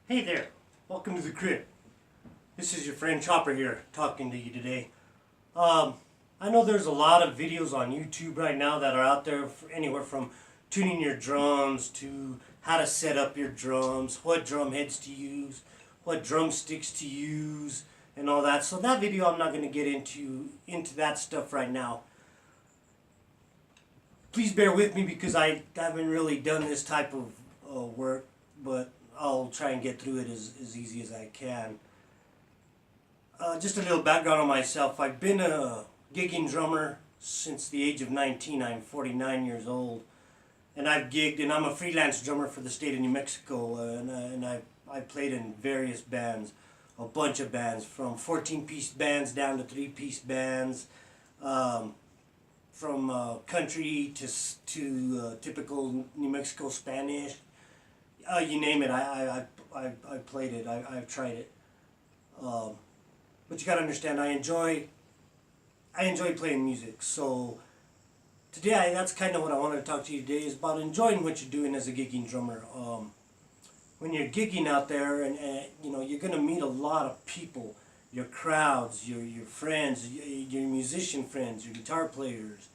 Hey there, welcome to the crib. This is your friend Chopper here talking to you today. I know there's a lot of videos on YouTube right now that are out there for anywhere from tuning your drums to how to set up your drums, what drum heads to use, what drumsticks to use, and all that. So that video I'm not going to get into that stuff right now. Please bear with me because I haven't really done this type of work, but I'll try and get through it as easy as I can. Just a little background on myself. I've been a gigging drummer since the age of 19. I'm 49 years old. And I've gigged, and I'm a freelance drummer for the state of New Mexico. And I've played in various bands, a bunch of bands, from 14-piece bands down to 3-piece bands, from country to typical New Mexico Spanish. You name it, I played it, I've tried it. But you gotta understand, I enjoy playing music. So today, that's kind of what I wanted to talk to you today, is about enjoying what you're doing as a gigging drummer. When you're gigging out there, and you know, you're gonna meet a lot of people, your crowds, your friends, your musician friends, your guitar players,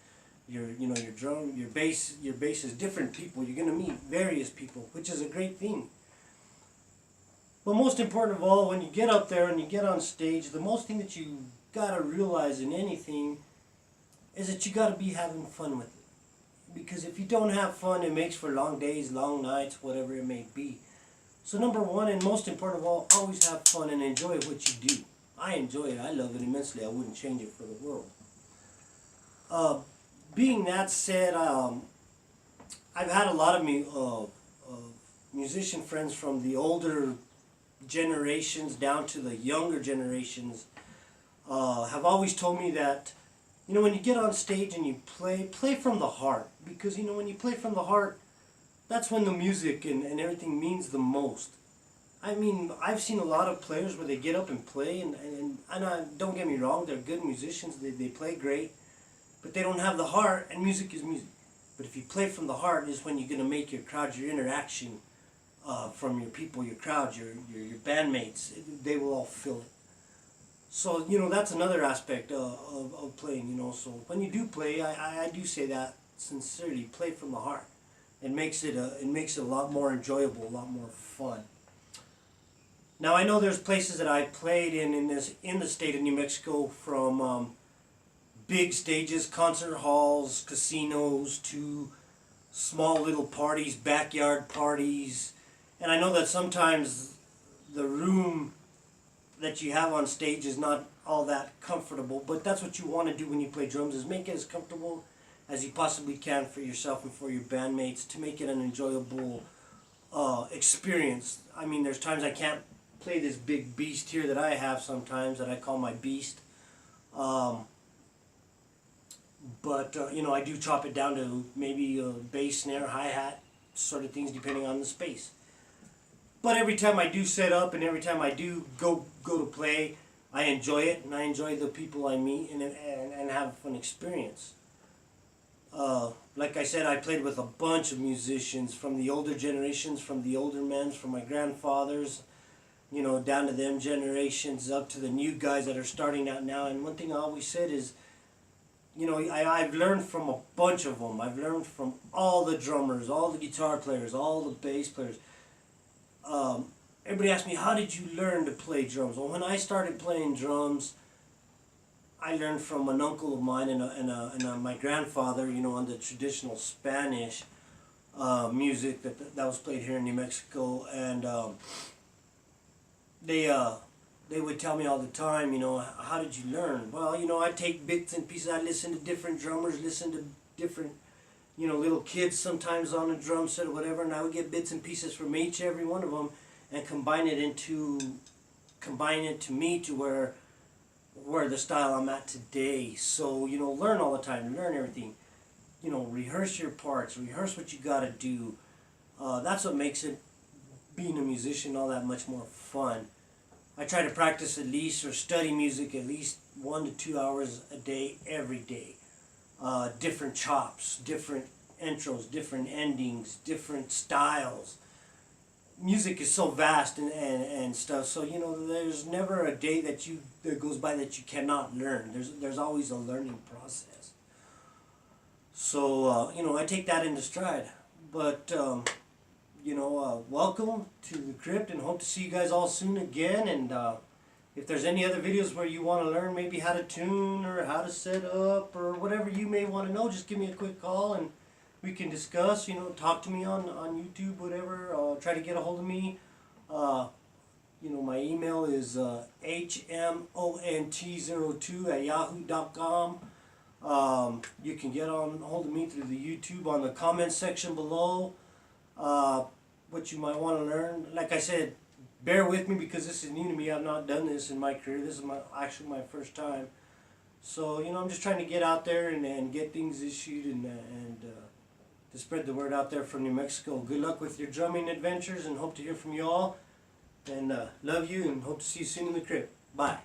your drum, your bass is different people. You're gonna meet various people, which is a great thing. But most important of all, when you get up there and you get on stage, the most thing that you gotta realize in anything is that you gotta be having fun with it. Because if you don't have fun, it makes for long days, long nights, whatever it may be. So number one, and most important of all, always have fun and enjoy what you do. I enjoy it. I love it immensely. I wouldn't change it for the world. Being that said, I've had a lot of musician friends from the older generations down to the younger generations have always told me that, you know, when you get on stage and you play from the heart. Because, you know, when you play from the heart, that's when the music and everything means the most. I mean, I've seen a lot of players where they get up and play, and don't get me wrong, they're good musicians, they play great, but they don't have the heart, and music is music. But if you play from the heart is when you're going to make your crowd, your interaction from your people, your crowd, your bandmates, they will all feel it. So, you know, that's another aspect of playing, you know. So when you do play, I do say that sincerely, play from the heart. It makes it a lot more enjoyable, a lot more fun. Now, I know there's places that I played in the state of New Mexico, from big stages, concert halls, casinos, to small little parties, backyard parties. And I know that sometimes the room that you have on stage is not all that comfortable, but that's what you want to do when you play drums, is make it as comfortable as you possibly can for yourself and for your bandmates, to make it an enjoyable experience. I mean, there's times I can't play this big beast here that I have sometimes, that I call my beast. But you know, I do chop it down to maybe a bass, snare, hi-hat, sort of things, depending on the space. But every time I do set up and every time I do go to play, I enjoy it, and I enjoy the people I meet and have a fun experience. Like I said, I played with a bunch of musicians from the older generations, from the older men, from my grandfathers, you know, down to them generations, up to the new guys that are starting out now. And one thing I always said is, you know, I've learned from a bunch of them. I've learned from all the drummers, all the guitar players, all the bass players. Everybody asks me, how did you learn to play drums? Well, when I started playing drums, I learned from an uncle of mine and my grandfather, you know, on the traditional Spanish music that was played here in New Mexico. And they would tell me all the time, you know, how did you learn? Well, you know, I take bits and pieces. I listen to different drummers, listen to different, you know, little kids sometimes on a drum set or whatever, and I would get bits and pieces from every one of them and combine it to me to where the style I'm at today. So, you know, learn all the time, learn everything. You know, rehearse your parts, rehearse what you gotta do. That's what makes it, being a musician, all that much more fun. I try to practice at least, or study music at least 1 to 2 hours a day, every day. Different chops, different intros, different endings, different styles. music is so vast and stuff. So there's never a day that goes by that you cannot learn. There's always a learning process. So I take that into stride. But welcome to the crypt, and hope to see you guys all soon again. And if there's any other videos where you want to learn maybe how to tune or how to set up or whatever you may want to know, just give me a quick call and we can discuss. Talk to me on YouTube, whatever. Try to get a hold of me. My email is hmont02@yahoo.com. You can get on hold of me through the YouTube on the comments section below. What you might want to learn. Like I said, bear with me because this is new to me. I've not done this in my career. This is actually my first time. So I'm just trying to get out there and get things issued and to spread the word out there from New Mexico. Good luck with your drumming adventures, and hope to hear from you all. And love you, and hope to see you soon in the crypt. Bye.